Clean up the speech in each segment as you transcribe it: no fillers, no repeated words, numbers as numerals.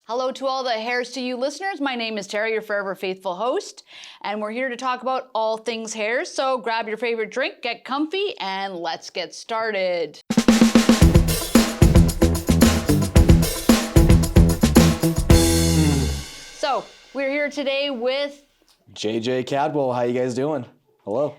Hello to all the Hairs to You listeners. My name is Tara, your forever faithful host, and we're here to talk about all things hairs. So grab your favorite drink, get comfy, and let's get started. So we're here today with JJ Cadwell. How you guys doing? Hello.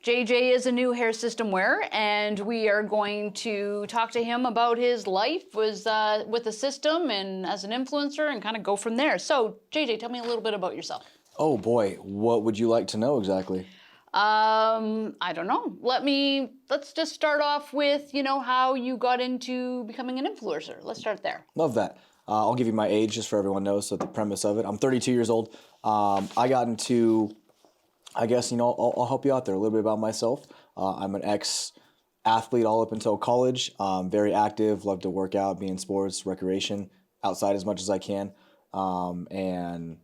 JJ is a new Hairsystem wearer, and we are going to talk to him about his life with the system and as an influencer and kind of go from there. So, JJ, tell me a little bit about yourself. Oh boy, what would you like to know exactly? I don't know. Let's just start off with, how you got into becoming an influencer. Let's start there. Love that. I'll give you my age just for everyone knows, so the premise of it. I'm 32 years old. I got into, I guess, I'll help you out there a little bit about myself. I'm an ex-athlete all up until college. Very active, love to work out, be in sports, recreation, outside as much as I can. And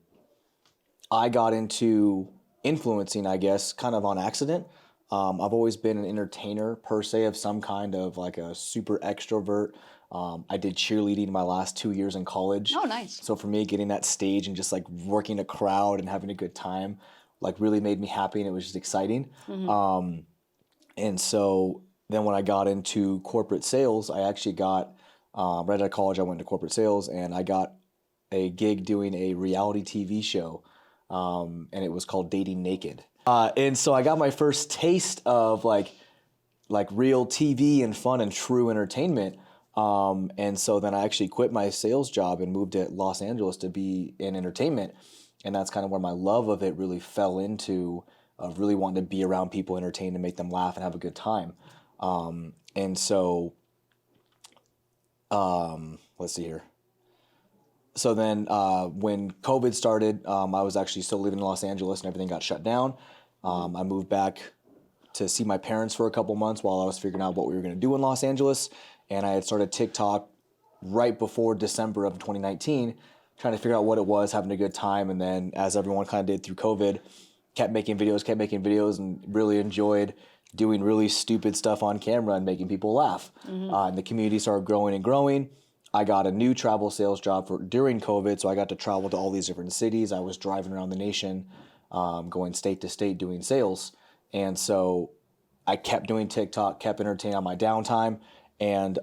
I got into influencing, I guess, kind of on accident. I've always been an entertainer per se of some kind of like a super extrovert. I did cheerleading my last 2 years in college. Oh, nice. So for me, getting that stage and just like working a crowd and having a good time, like really made me happy, and it was just exciting. Mm-hmm. And so then when I got into corporate sales, I actually got, right out of college, I went into corporate sales, and I got a gig doing a reality TV show, and it was called Dating Naked. And so I got my first taste of like real TV and fun and true entertainment. And so then I actually quit my sales job and moved to Los Angeles to be in entertainment. And that's kind of where my love of it really fell into, of really wanting to be around people, entertain, and make them laugh and have a good time. And so, let's see here. So then when COVID started, I was actually still living in Los Angeles and everything got shut down. I moved back to see my parents for a couple months while I was figuring out what we were going to do in Los Angeles. And I had started TikTok right before December of 2019, trying to figure out what it was, having a good time. And then as everyone kind of did through COVID, kept making videos and really enjoyed doing really stupid stuff on camera and making people laugh. Mm-hmm. And the community started growing and growing. I got a new travel sales job during COVID, so I got to travel to all these different cities. I was driving around the nation, going state to state doing sales. And so I kept doing TikTok, kept entertaining on my downtime. And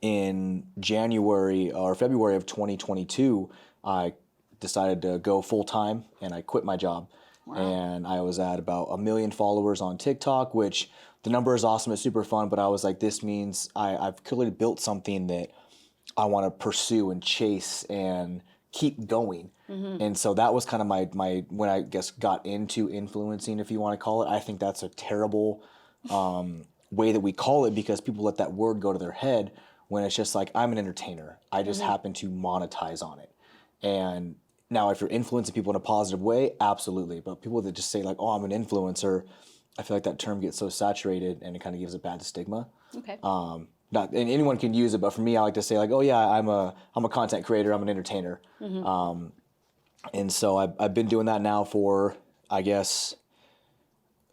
in January or February of 2022, I decided to go full time, and I quit my job. Wow. And I was at about 1 million followers on TikTok, which the number is awesome. It's super fun, but I was like, this means I've clearly built something that I want to pursue and chase and keep going. Mm-hmm. And so that was kind of my when I guess got into influencing, if you want to call it. I think that's a terrible way that we call it, because people let that word go to their head when it's just like, I'm an entertainer. I just mm-hmm. happen to monetize on it. And now if you're influencing people in a positive way, absolutely. But people that just say like, oh, I'm an influencer, I feel like that term gets so saturated and it kind of gives a bad stigma. Okay. And anyone can use it, but for me, I like to say like, oh yeah, I'm a content creator, I'm an entertainer. Mm-hmm. And so I've been doing that now for, I guess,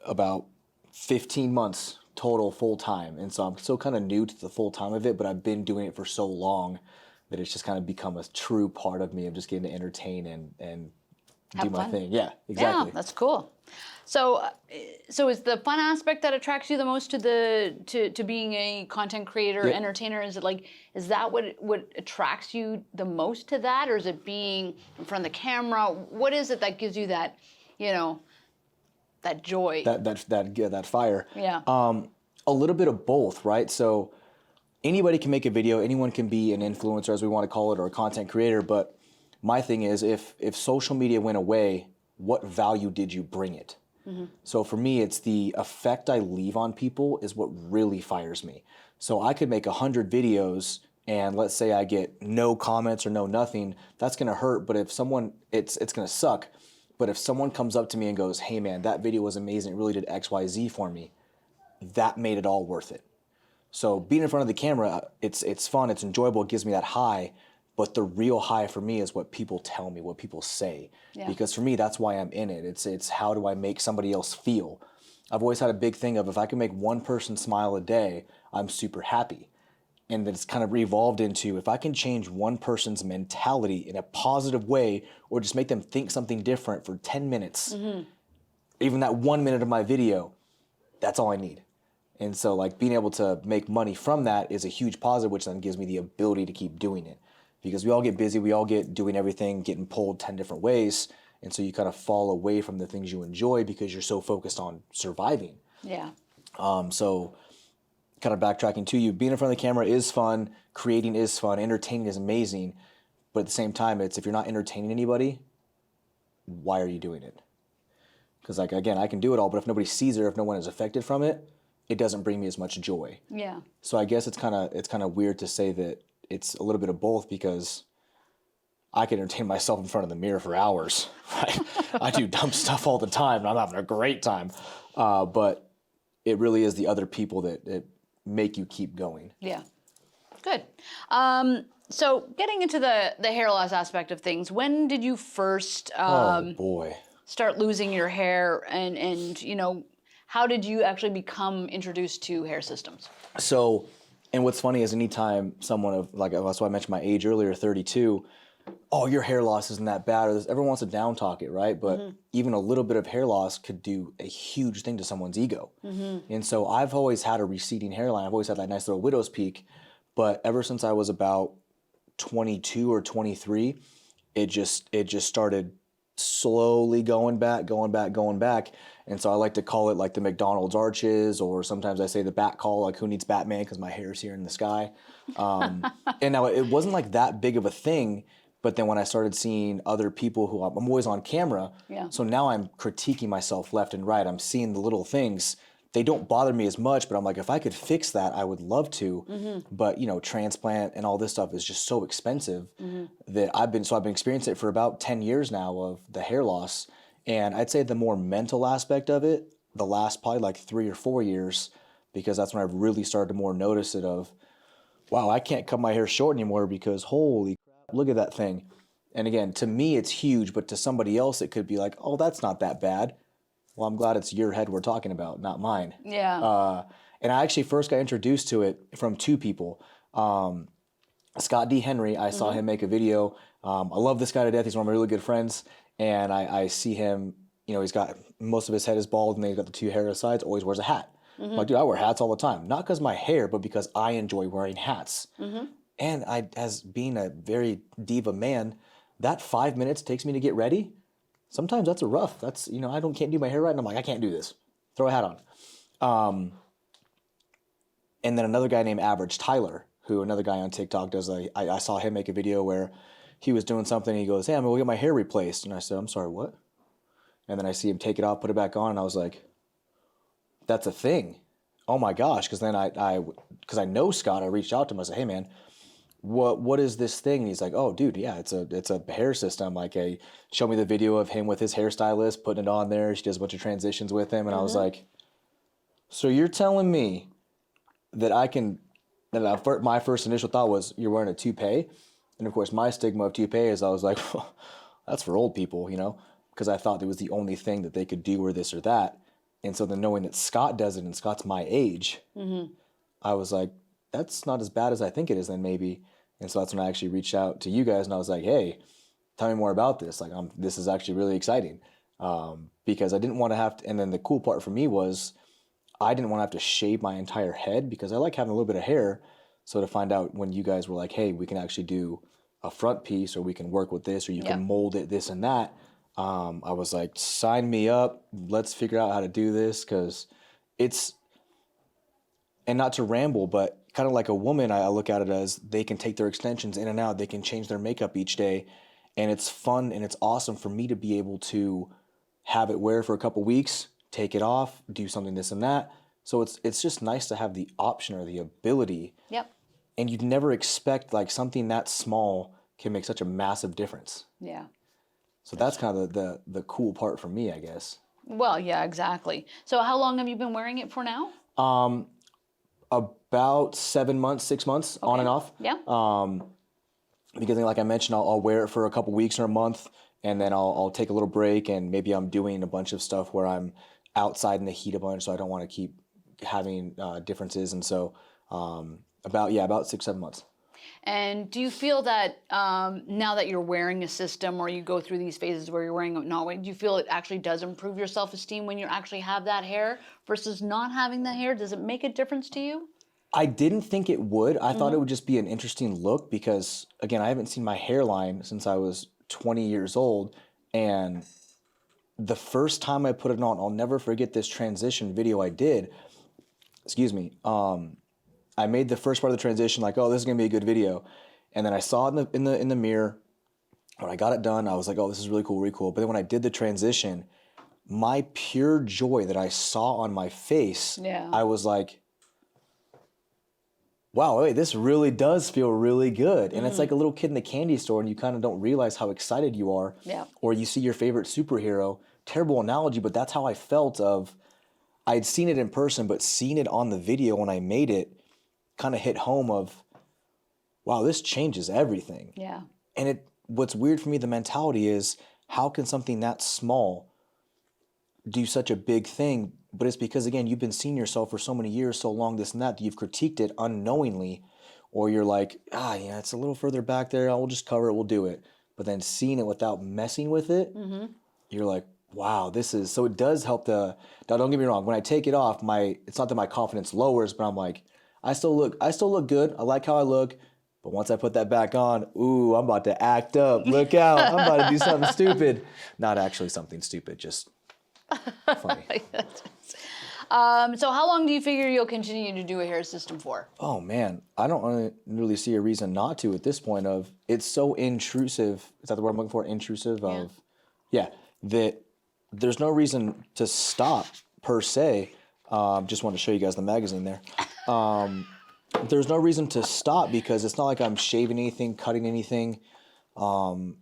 about 15 months total full time. And so I'm still kind of new to the full time of it, but I've been doing it for so long that it's just kind of become a true part of me of just getting to entertain and do my thing. Yeah, exactly. Yeah, that's cool. So is the fun aspect that attracts you the most to being a content creator, yeah. entertainer? Is that what attracts you the most to that, or is it being in front of the camera? What is it that gives you that, that joy? That fire. Yeah. A little bit of both, right? So anybody can make a video, anyone can be an influencer, as we want to call it, or a content creator. But my thing is, if social media went away, what value did you bring it? Mm-hmm. So for me, it's the effect I leave on people is what really fires me. So I could make 100 videos, and let's say I get no comments or no nothing, that's going to hurt. But if someone, it's going to suck. But if someone comes up to me and goes, hey man, that video was amazing, it really did X, Y, Z for me, that made it all worth it. So being in front of the camera, it's fun, it's enjoyable, it gives me that high. But the real high for me is what people tell me, what people say. Yeah. Because for me, that's why I'm in it. It's how do I make somebody else feel? I've always had a big thing of, if I can make one person smile a day, I'm super happy. And then it's kind of evolved into, if I can change one person's mentality in a positive way, or just make them think something different for 10 minutes, even that 1 minute of my video, that's all I need. And so like being able to make money from that is a huge positive, which then gives me the ability to keep doing it. Because we all get busy, we all get doing everything, getting pulled 10 different ways. And so you kind of fall away from the things you enjoy because you're so focused on surviving. Yeah. So kind of backtracking to you, being in front of the camera is fun, creating is fun, entertaining is amazing. But at the same time, it's, if you're not entertaining anybody, why are you doing it? Because like, again, I can do it all, but if nobody sees it, or if no one is affected from it, it doesn't bring me as much joy. Yeah. So I guess it's kind of weird to say that it's a little bit of both, because I can entertain myself in front of the mirror for hours, right? I do dumb stuff all the time, and I'm having a great time. But it really is the other people that make you keep going. Yeah. Good. So getting into the hair loss aspect of things, when did you first Oh boy. start losing your hair, and you know, how did you actually become introduced to hair systems? So, and what's funny is anytime someone of, like, that's why I mentioned my age earlier, 32, oh, your hair loss isn't that bad, or this, everyone wants to down talk it, right? But even a little bit of hair loss could do a huge thing to someone's ego. And so I've always had a receding hairline. I've always had that nice little widow's peak. But ever since I was about 22 or 23, it just started slowly going back. And so I like to call it like the McDonald's arches, or sometimes I say the bat call, like who needs Batman, because my hair's here in the sky. And now it wasn't like that big of a thing, but then when I started seeing other people who I'm always on camera, so now I'm critiquing myself left and right. I'm seeing the little things. They don't bother me as much, but I'm like, if I could fix that, I would love to. But you know, transplant and all this stuff is just so expensive that I've been experiencing it for about 10 years now of the hair loss. And I'd say the more mental aspect of it, the last probably like 3 or 4 years, because that's when I've really started to more notice it of, wow, I can't cut my hair short anymore because holy crap, look at that thing. And again, to me, it's huge, but to somebody else, it could be like, oh, that's not that bad. Well, I'm glad it's your head we're talking about, not mine. Yeah. And I actually first got introduced to it from two people. Scott D. Henry, I saw him make a video. I love this guy to death. He's one of my really good friends. And I see him, you know, he's got, most of his head is bald, and then he's got the two hair sides, always wears a hat. I'm like, dude, I wear hats all the time. Not because my hair, but because I enjoy wearing hats. And I, as being a very diva man, that 5 minutes takes me to get ready. Sometimes that's that's, you know, can't do my hair right. And I'm like, I can't do this. Throw a hat on. And then another guy named Average Tyler, who another guy on TikTok does, I saw him make a video where he was doing something. And he goes, hey, I'm going to get my hair replaced. And I said, I'm sorry, what? And then I see him take it off, put it back on. And I was like, that's a thing. Oh my gosh. Because then because I know Scott, I reached out to him. I said, hey man, what is this thing? And he's like, oh dude, yeah, it's a hair system. Like, show me the video of him with his hairstylist putting it on there. She does a bunch of transitions with him. And I was like, so you're telling me that my first initial thought was, you're wearing a toupee? And of course, my stigma of toupee is, I was like, well, that's for old people, you know, because I thought it was the only thing that they could do, or this or that. And so then knowing that Scott does it, and Scott's my age, I was like, that's not as bad as I think it is then, maybe. And so that's when I actually reached out to you guys, and I was like, hey, tell me more about this. Like, this is actually really exciting, because I didn't want to have to, and then the cool part for me was I didn't want to have to shave my entire head, because I like having a little bit of hair. So to find out when you guys were like, hey, we can actually do a front piece, or we can work with this, or you can mold it, this and that. I was like, sign me up. Let's figure out how to do this, because it's, and not to ramble, but kind of like a woman, I look at it as they can take their extensions in and out. They can change their makeup each day. And it's fun and it's awesome for me to be able to have it wear for a couple weeks, take it off, do something, this and that. So it's just nice to have the option or the ability. Yep. And you'd never expect like something that small can make such a massive difference. Yeah. So that's kind of the cool part for me, I guess. Well, yeah, exactly. So how long have you been wearing it for now? About 7 months, 6 months, on and off. Yeah. Because like I mentioned, I'll wear it for a couple weeks or a month, and then I'll take a little break, and maybe I'm doing a bunch of stuff where I'm outside in the heat a bunch, so I don't want to keep having differences. And so About 6-7 months. And do you feel that now that you're wearing a system, or you go through these phases where you're wearing it not wearing, do you feel it actually does improve your self-esteem when you actually have that hair versus not having the hair? Does it make a difference to you? I didn't think it would. I thought it would just be an interesting look because, again, I haven't seen my hairline since I was 20 years old. And the first time I put it on, I'll never forget this transition video I did. Excuse me. I made the first part of the transition like, oh, this is gonna be a good video, and then I saw it in the mirror. When I got it done, I was like, oh, this is really cool, really cool. But then when I did the transition, my pure joy that I saw on my face, I was like, wow, wait, this really does feel really good. And it's like a little kid in the candy store, and you kind of don't realize how excited you are. Yeah. Or you see your favorite superhero. Terrible analogy, but that's how I felt. I'd seen it in person, but seeing it on the video when I made it kind of hit home of, wow, this changes everything. Yeah. And what's weird for me, the mentality is, how can something that small do such a big thing? But it's because, again, you've been seeing yourself for so many years, so long, this and that you've critiqued it unknowingly, or you're like, yeah, it's a little further back there, we'll just cover it, we'll do it. But then seeing it without messing with it, you're like, wow, so it does help now don't get me wrong, when I take it off, it's not that my confidence lowers, but I'm like, I still look good. I like how I look. But once I put that back on, ooh, I'm about to act up. Look out. I'm about to do something stupid. Not actually something stupid, just funny. So how long do you figure you'll continue to do a hair system for? Oh, man. I don't really see a reason not to at this point it's so intrusive. Is that the word I'm looking for? Intrusive that there's no reason to stop per se. Just wanted to show you guys the magazine there. There's no reason to stop because it's not like I'm shaving anything, cutting anything. I'm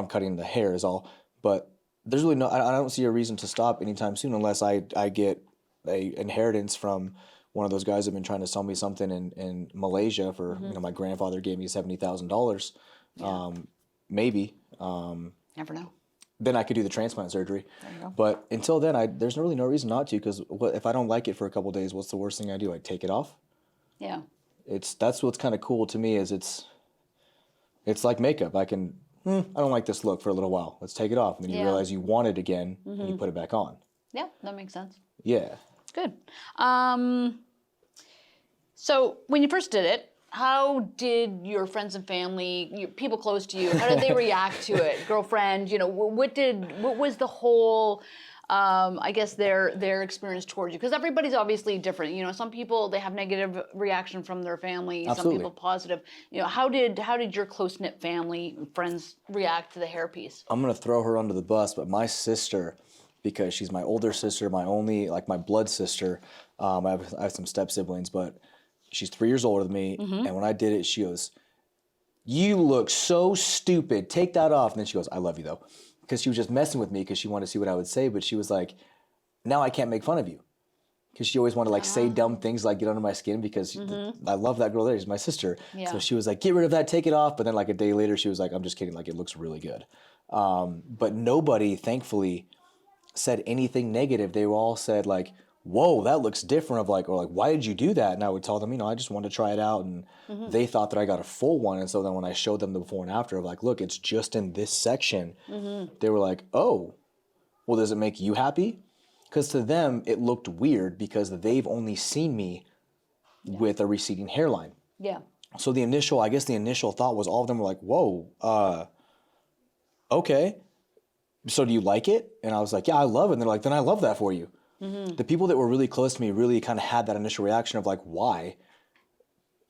cutting the hair is all, but there's really I don't see a reason to stop anytime soon unless I get a inheritance from one of those guys who've been trying to sell me something in Malaysia for, my grandfather gave me $70,000. Maybe. Never know. Then I could do the transplant surgery. There you go. But until then, there's really no reason not to, because if I don't like it for a couple of days, what's the worst thing I do? I take it off. Yeah. That's what's kind of cool to me is it's like makeup. I don't like this look for a little while. Let's take it off. And then you realize you want it again and you put it back on. Yeah, that makes sense. Yeah. Good. So when you first did it, how did your friends and family, people close to you, how did they react to it? Girlfriend, what was the whole, I guess their experience towards you? Because everybody's obviously different. Some people, they have negative reaction from their family. Absolutely. Some people positive. How did your close-knit family, friends react to the hairpiece? I'm going to throw her under the bus, but my sister, because she's my older sister, my only, like my blood sister, I have some step siblings, but she's 3 years older than me, and when I did it, she goes, "You look so stupid. Take that off." And then she goes, "I love you, though." Because she was just messing with me because she wanted to see what I would say, but she was like, now I can't make fun of you. Because she always wanted to say dumb things like get under my skin because I love that girl there. She's my sister. Yeah. So she was like, get rid of that, take it off. But then like a day later, she was like, I'm just kidding. Like, it looks really good. But nobody, thankfully, said anything negative. They all said like, whoa, that looks different, or why did you do that? And I would tell them, I just wanted to try it out. And they thought that I got a full one. And so then when I showed them the before and after of like, look, it's just in this section, they were like, oh, well, does it make you happy? Because to them, it looked weird because they've only seen me with a receding hairline. Yeah. So the initial thought was all of them were like, whoa, okay. So do you like it? And I was like, yeah, I love it. And they're like, then I love that for you. The people that were really close to me really kind of had that initial reaction of like, why?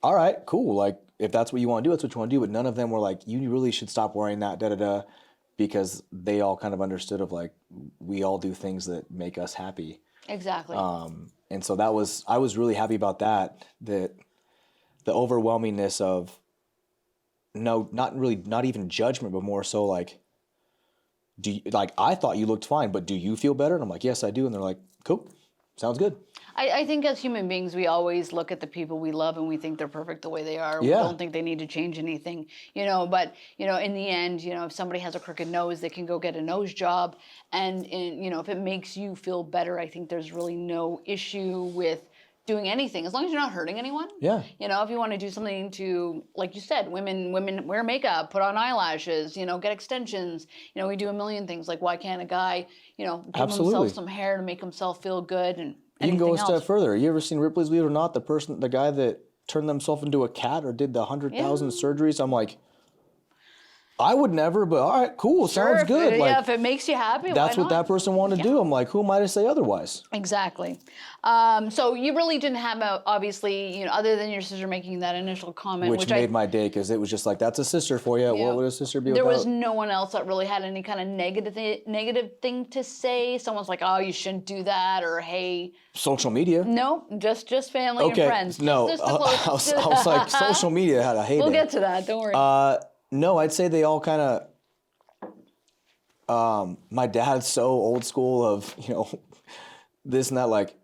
All right, cool. Like, if that's what you want to do, that's what you want to do. But none of them were like, you really should stop wearing that, because they all kind of understood of like, we all do things that make us happy. Exactly. And so I was really happy about that the overwhelmingness of, not even judgment, but more so like, I thought you looked fine, but do you feel better? And I'm like, yes, I do. And they're like, cool, sounds good. I think as human beings, we always look at the people we love and we think they're perfect the way they are. We don't think they need to change anything, but, in the end, if somebody has a crooked nose, they can go get a nose job. And if it makes you feel better, I think there's really no issue with doing anything, as long as you're not hurting anyone. Yeah. You know, if you want to do something to, like you said, women wear makeup, put on eyelashes, you know, get extensions. You know, we do a million things. Like, why can't a guy, you know, give himself some hair to make himself feel good and You can go a else. step further. You ever seen Ripley's Believe It or Not? The guy that turned himself into a cat or did the 100,000 surgeries. I'm like, I would never, but all right, cool, sounds good. Yeah, if it makes you happy, that's why what not? that person wanted to do. I'm like, who am I to say otherwise? Exactly. So you really didn't have, obviously, you know, other than your sister making that initial comment, Which made my day, because it was just like, that's a sister for you. Yeah. What would a sister be There without? was no one else that really had any kind of negative thing to say. Someone's like, oh, you shouldn't do that, or hey. Social media. No, just family and friends. No, Just the I was like, social media had a heyday. We'll get to that. Don't worry. No, I'd say they all kind of. My dad's so old school of, you know, this and that, like,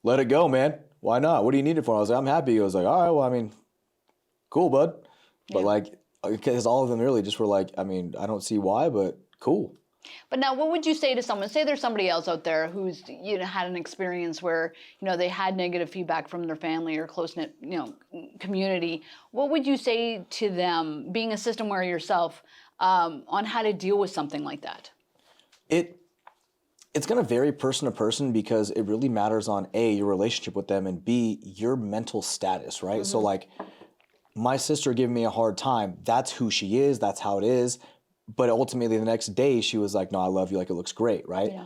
let it go, man. Why not? What do you need it for? I was like, I'm happy. He was like, all right, well, I mean, cool, bud. But like, because all of them really just were like, I mean, I don't see why, but cool. But now, what would you say to someone? Say there's somebody else out there who's, you know, had an experience where, you know, they had negative feedback from their family or close-knit, you know, community. What would you say to them, being a system wearer yourself, on how to deal with something like that? It's going to vary person to person, because it really matters on A, your relationship with them, and B, your mental status, right? So like, my sister giving me a hard time, that's who she is, that's how it is. But ultimately the next day she was like, no, I love you, like, it looks great, right? Yeah.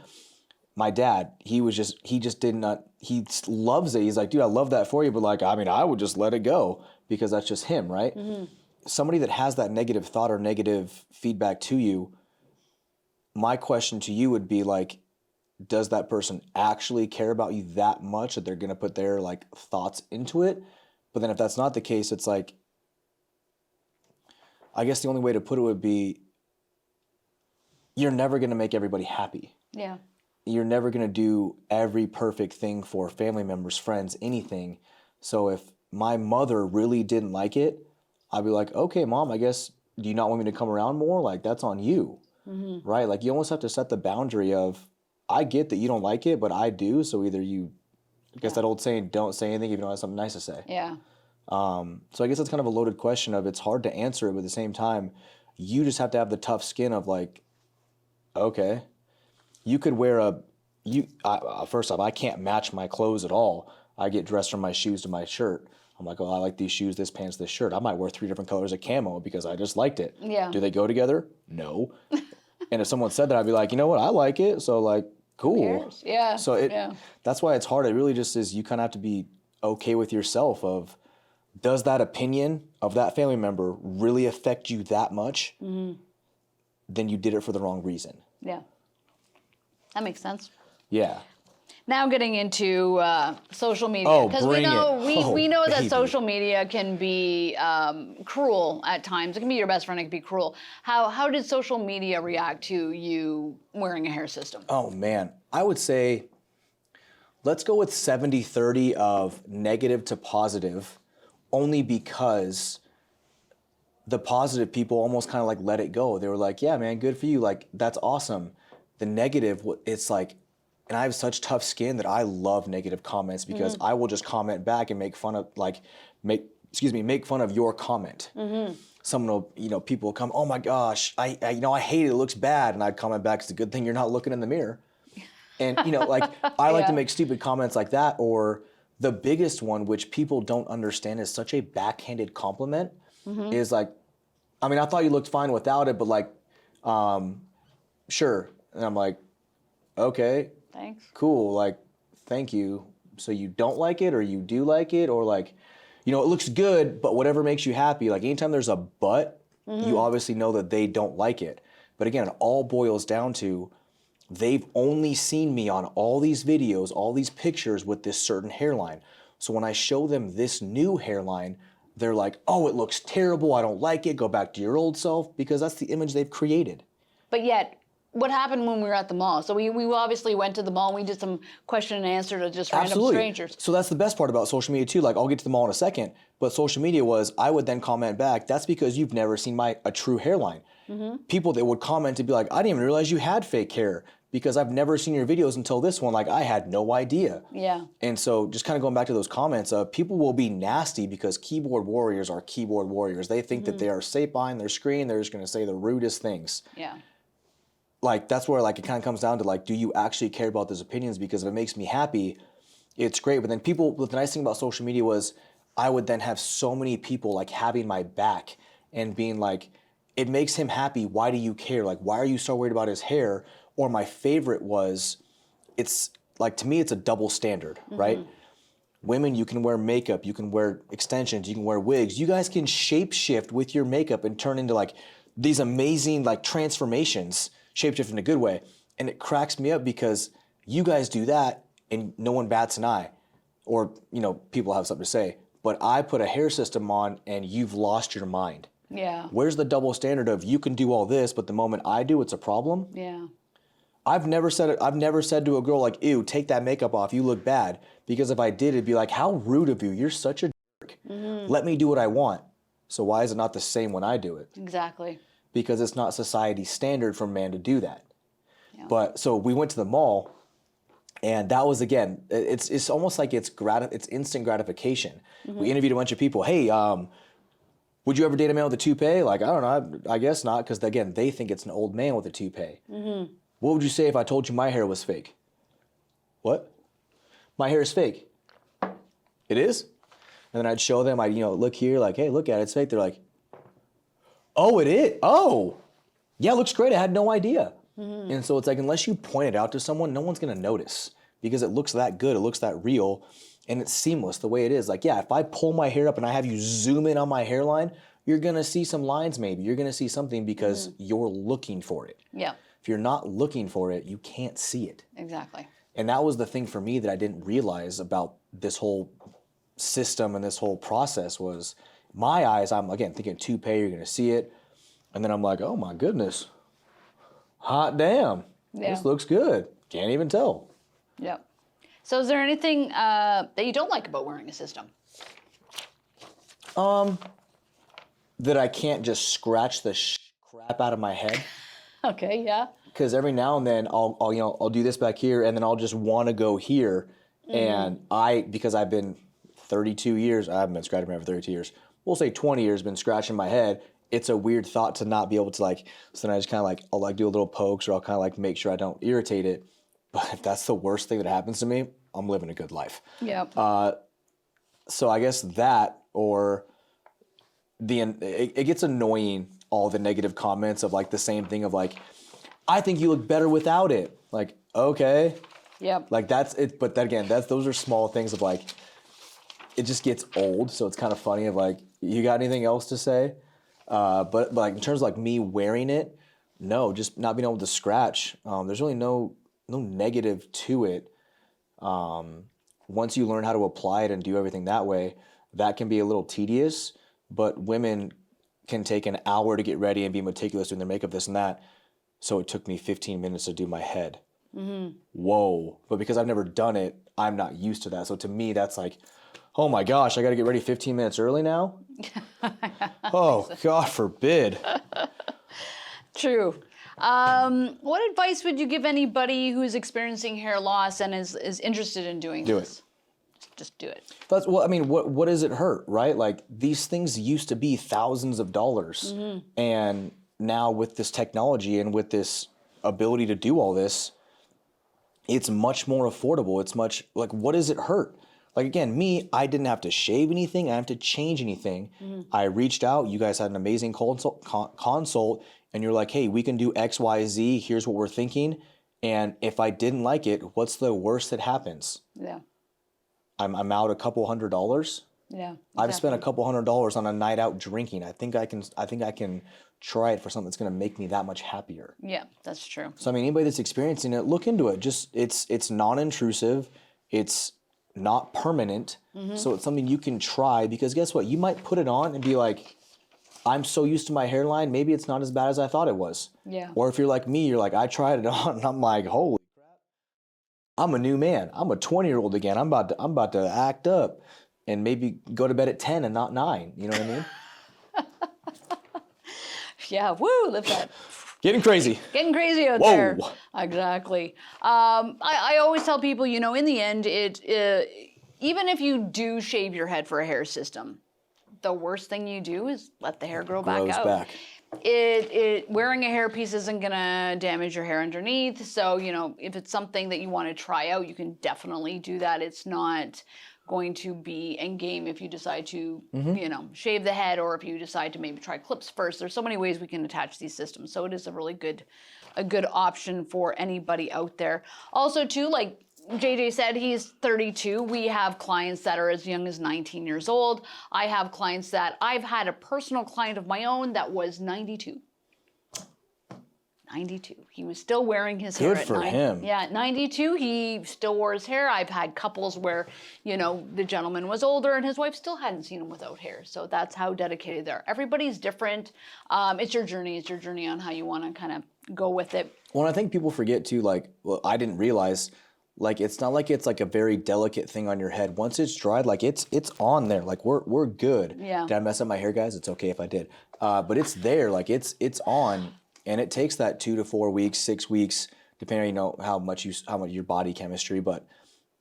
My dad, he loves it. He's like, dude, I love that for you, but like, I mean, I would just let it go, because that's just him, right? Somebody that has that negative thought or negative feedback to you, my question to you would be like, does that person actually care about you that much that they're going to put their like thoughts into it? But then if that's not the case, it's like, I guess the only way to put it would be, you're never going to make everybody happy. Yeah. You're never going to do every perfect thing for family members, friends, anything. So if my mother really didn't like it, I'd be like, okay, Mom, I guess, do you not want me to come around more? Like, that's on you, right? Like, you almost have to set the boundary of, I get that you don't like it, but I do. So either you, I guess that old saying, don't say anything if you don't have something nice to say. Yeah. So I guess that's kind of a loaded question of, it's hard to answer it, but at the same time, you just have to have the tough skin of like, okay, you could wear first off, I can't match my clothes at all. I get dressed from my shoes to my shirt. I'm like, oh, I like these shoes, this pants, this shirt. I might wear 3 different colors of camo because I just liked it. Yeah. Do they go together? No. And if someone said that, I'd be like, you know what? I like it. So like, cool. Who cares? Yeah. So that's why it's hard. It really just is, you kind of have to be okay with yourself of, does that opinion of that family member really affect you that much? Then you did it for the wrong reason. Yeah. That makes sense. Yeah. Now getting into social media, Oh, because bring we know that baby. social media can be cruel at times. It can be your best friend. It can be cruel. How did social media react to you wearing a hair system? Oh man, I would say, let's go with 70-30 of negative to positive, only because the positive people almost kind of like let it go. They were like, yeah, man, good for you. Like, that's awesome. The negative, it's like, and I have such tough skin that I love negative comments, because I will just comment back and make fun of, like, make fun of your comment. Someone will, people will come, oh my gosh, I hate it, it looks bad. And I'd comment back, it's a good thing you're not looking in the mirror. And, like, I like to make stupid comments like that. Or the biggest one, which people don't understand is such a backhanded compliment, is like, I mean, I thought you looked fine without it, but like, sure. And I'm like, okay. Thanks. Cool, like, thank you. So you don't like it, or you do like it, or like, it looks good, but whatever makes you happy. Like, anytime there's a but, you obviously know that they don't like it. But again, it all boils down to, they've only seen me on all these videos, all these pictures with this certain hairline. So when I show them this new hairline, they're like, oh, it looks terrible, I don't like it, go back to your old self, because that's the image they've created. But yet, what happened when we were at the mall? So we obviously went to the mall and we did some question and answer to just random strangers. So that's the best part about social media too. Like, I'll get to the mall in a second, but social media was, I would then comment back, that's because you've never seen a true hairline. People that would comment to be like, I didn't even realize you had fake hair, because I've never seen your videos until this one. Like I had no idea. Yeah. And so just kind of going back to those comments, people will be nasty because keyboard warriors are keyboard warriors. They think that they are safe behind their screen. They're just going to say the rudest things. Yeah. Like that's where like it kind of comes down to like, do you actually care about those opinions? Because if it makes me happy, it's great. But then the nice thing about social media was I would then have so many people like having my back and being like, it makes him happy. Why do you care? Like, why are you so worried about his hair? Or my favorite was, it's like, to me, it's a double standard, right? Women, you can wear makeup, you can wear extensions, you can wear wigs. You guys can shape shift with your makeup and turn into like these amazing like transformations, shape shift in a good way. And it cracks me up because you guys do that and no one bats an eye. Or, you know, people have something to say. But I put a hair system on and you've lost your mind. Yeah. Where's the double standard of you can do all this, but the moment I do, it's a problem? Yeah. I've never said to a girl like, ew, take that makeup off, you look bad. Because if I did, it'd be like, how rude of you, you're such a jerk. Let me do what I want. So why is it not the same when I do it? Exactly. Because it's not society's standard for a man to do that. Yeah. But so we went to the mall, and that was, again, it's almost like it's instant gratification. We interviewed a bunch of people. Hey, would you ever date a man with a toupee? Like, I don't know, I guess not, because again, they think it's an old man with a toupee. What would you say if I told you my hair was fake? What? My hair is fake. It is? And then I'd show them, I'd, look here, like, hey, look at it, it's fake. They're like, oh, it is? Oh, yeah, it looks great. I had no idea. And so it's like, unless you point it out to someone, no one's going to notice because it looks that good. It looks that real and it's seamless the way it is. Like, yeah, if I pull my hair up and I have you zoom in on my hairline, you're going to see some lines maybe. You're going to see something because you're looking for it. Yeah. If you're not looking for it, you can't see it. Exactly. And that was the thing for me that I didn't realize about this whole system and this whole process was my eyes, I'm again thinking toupee, you're going to see it. And then I'm like, oh my goodness, hot damn, this looks good. Can't even tell. Yep. So is there anything that you don't like about wearing a system? That I can't just scratch the crap out of my head. Okay, yeah. Because every now and then I'll do this back here and then I'll just want to go here. And because I've been 32 years, I haven't been scratching my head for 32 years. We'll say 20 years been scratching my head. It's a weird thought to not be able to like, so then I just kind of like, I'll like do a little pokes or I'll kind of like make sure I don't irritate it. But if that's the worst thing that happens to me, I'm living a good life. Yep. So I guess that or it gets annoying, all the negative comments of like the same thing of like, I think you look better without it. Like, okay. Yep. Like that's it. But then again, those are small things of like, it just gets old. So it's kind of funny of like, you got anything else to say? But like in terms of like me wearing it, no, just not being able to scratch. There's really no negative to it. Once you learn how to apply it and do everything that way, that can be a little tedious, but women can take an hour to get ready and be meticulous doing their makeup, this and that. So it took me 15 minutes to do my head. Whoa. But because I've never done it, I'm not used to that. So to me, that's like, oh my gosh, I got to get ready 15 minutes early now? Oh, God forbid. True. What advice would you give anybody who's experiencing hair loss and is interested in doing this? Just do it. That's, well, I mean, what does it hurt, right? Like these things used to be thousands of dollars. And now with this technology and with this ability to do all this, it's much more affordable. It's much like, what does it hurt? Like again, me, I didn't have to shave anything. I didn't have to change anything. I reached out. You guys had an amazing consult and you're like, hey, we can do X, Y, Z. Here's what we're thinking. And if I didn't like it, what's the worst that happens? Yeah. I'm out a couple $100s. Yeah. Exactly. I've spent a couple $100s on a night out drinking. I think I can try it for something that's going to make me that much happier. Yeah, that's true. So I mean, anybody that's experiencing it, look into it. Just it's non-intrusive. It's not permanent. So it's something you can try because guess what? You might put it on and be like, I'm so used to my hairline, maybe it's not as bad as I thought it was. Yeah. Or if you're like me, you're like, I tried it on and I'm like, holy crap, I'm a new man. I'm a 20-year-old again. I'm about to act up and maybe go to bed at 10 and not 9. You know what I mean? Yeah, woo, live that Getting crazy. Getting crazy out Whoa. there. Exactly. I always tell people, you know, in the end, even if you do shave your head for a hair system, the worst thing you do is let the hair grow back out. Back. Wearing a hairpiece isn't gonna damage your hair underneath. So, you know, if it's something that you want to try out, you can definitely do that. It's not going to be end game if you decide to, you know, shave the head, or if you decide to maybe try clips first. There's so many ways we can attach these systems. So it is a really good option for anybody out there. Also too, like JJ said, he's 32. We have clients that are as young as 19 years old. I have clients that I've had a personal client of my own that was 92. 92. He was still wearing his hair at 90. Good for him. Yeah, at 92, he still wore his hair. I've had couples where, you know, the gentleman was older and his wife still hadn't seen him without hair. So that's how dedicated they are. Everybody's different. It's your journey. It's your journey on how you want to kind of go with it. Well, I think people forget too, like, well, I didn't realize, like, it's not like it's like a very delicate thing on your head. Once it's dried, like it's on there. Like we're good. Yeah. Did I mess up my hair, guys? It's okay if I did. But it's there. Like it's on, and it takes that 2 to 4 weeks, 6 weeks, depending on, you know, how much your body chemistry. But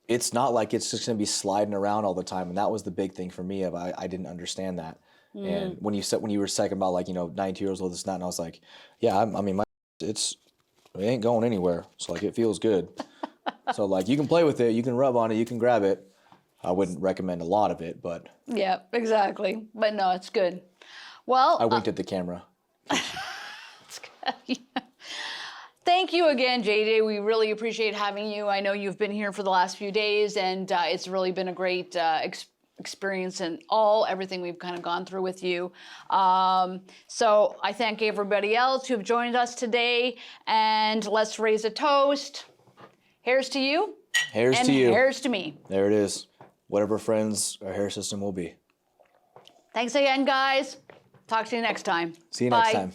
it's not like it's just gonna be sliding around all the time. And that was the big thing for me. I didn't understand that. And when you were talking about, like, you know, 92 years old, this and that, and I was like, yeah, I mean, it ain't going anywhere. So like it feels good. So, like, you can play with it, you can rub on it, you can grab it. I wouldn't recommend a lot of it, but... Yeah, exactly. But no, it's good. Well... I winked at the camera. It's good. Thank you again, JJ. We really appreciate having you. I know you've been here for the last few days, and it's really been a great experience in everything we've kind of gone through with you. So I thank everybody else who've joined us today, and let's raise a toast. Hairs to you. Hairs and to you. Hairs to me. There it is. Whatever friends our hair system will be. Thanks again, guys. Talk to you next time. See you Bye. next time.